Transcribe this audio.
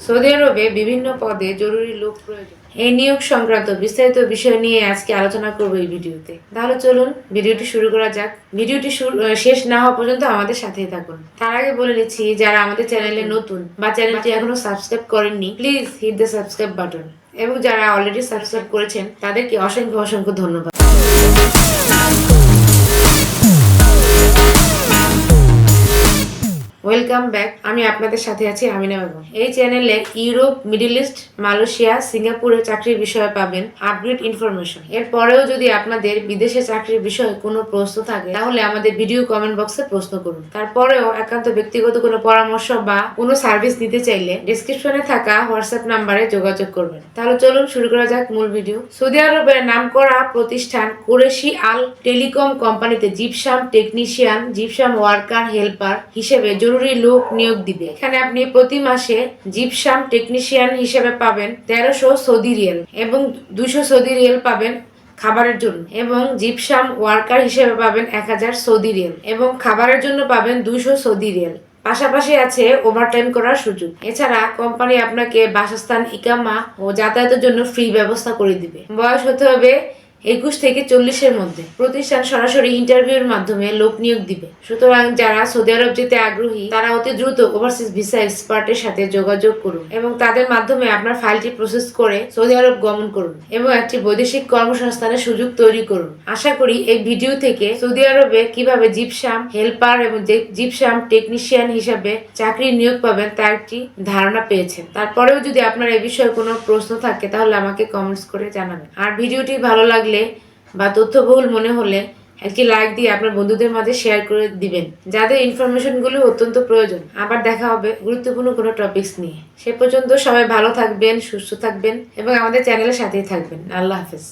Saudi আরবে বিভিন্ন পদে জরুরি লোক প্রয়োজন। এই নিয়োগ সংক্রান্ত বিস্তারিত বিষয় নিয়ে আজকে আলোচনা করব এই ভিডিওতে। তাহলে চলুন ভিডিওটি শুরু করা যাক। ভিডিওটি শেষ না হওয়া পর্যন্ত আমাদের সাথেই থাকুন। তার আগে বলে নিচ্ছি, যারা আমাদের চ্যানেলে নতুন বা চ্যানেলটি এখনো সাবস্ক্রাইব করেননি, please hit the subscribe button. এবং যারা অলরেডি সাবস্ক্রাইব করেছেন তাদেরকে অসংখ্য অসংখ্য ধন্যবাদ। Welcome back. আমি আপনাদের সাথে আছি আমিনা বেগম। এই চ্যানেলে ইউরোপ, মিডল ইস্ট, মালয়েশিয়া, সিঙ্গাপুরে চাকরির বিষয়ে পাবেন আপডেট ইনফরমেশন। এরপরেও যদি আপনাদের বিদেশে চাকরির বিষয়ে কোনো প্রশ্ন থাকে তাহলে আমাদের ভিডিও কমেন্ট বক্সে প্রশ্ন করুন। তারপরেও একান্ত ব্যক্তিগত কোনো পরামর্শ বা কোনো সার্ভিস নিতে চাইলে ডেসক্রিপশনে থাকা হোয়াটসঅ্যাপ নাম্বারে যোগাযোগ করবেন। তাহলে চলুন শুরু করা যাক মূল ভিডিও। সৌদি আরবের নামকরা প্রতিষ্ঠান কুরেশি আল টেলিকম কোম্পানিতে gypsum technician, gypsum worker helper হিসেবে জরুরি লোক নিয়োগ দিবে। এখানে আপনি প্রতি মাসে জিপসাম টেকনিশিয়ান হিসেবে পাবেন 1300 সৌদি রিয়াল এবং 200 সৌদি রিয়াল পাবেন খাবারের জন্য, এবং জিপসাম ওয়ার্কার হিসেবে পাবেন 1000 সৌদি রিয়াল এবং খাবারের জন্য পাবেন 200 সৌদি রিয়াল। পাশাপাশি আছে ওভারটাইম করার সুযোগ। এছাড়া কোম্পানি আপনাকে বাসস্থান, ইকামা ও যাতায়াতের জন্য ফ্রি ব্যবস্থা করে দিবে। বয়স হতে হবে 21 থেকে 40-এর মধ্যে। প্রতিষ্ঠান সরাসরি ইন্টারভিউর মাধ্যমে লোক নিয়োগ দিবে। সুতরাং যারা সৌদি আরব যেতে আগ্রহী তারা অতি দ্রুত ওভারসিজ ভিসা এক্সপার্টের সাথে যোগাযোগ করুন এবং তাদের মাধ্যমে আপনার ফাইলটি প্রসেস করে সৌদি আরব গমন করুন এবং একটি বৈদেশিক কর্মসংস্থানের সুযোগ তৈরি করুন। আশা করি এই ভিডিও থেকে সৌদি আরবে কিভাবে জিপসাম হেল্পার এবং জিপসাম টেকনিশিয়ান হিসাবে চাকরি নিয়োগ পাবেন তার একটি ধারণা পেয়েছেন। তারপরেও যদি আপনার এই বিষয়ে কোনো প্রশ্ন থাকে তাহলে আমাকে কমেন্টস করে জানাবেন। আর ভিডিওটি ভালো লাগলে বা তথ্যবহুল মনে হলে একটি লাইক দিয়ে আপনার বন্ধুদের মাঝে শেয়ার করে দিবেন, যাদের ইনফরমেশন গুলো অত্যন্ত প্রয়োজন। আবার দেখা হবে গুরুত্বপূর্ণ কোনো টপিকস নিয়ে। সে পর্যন্ত সবাই ভালো থাকবেন, সুস্থ থাকবেন এবং আমাদের চ্যানেলের সাথেই থাকবেন। আল্লাহ হাফেজ।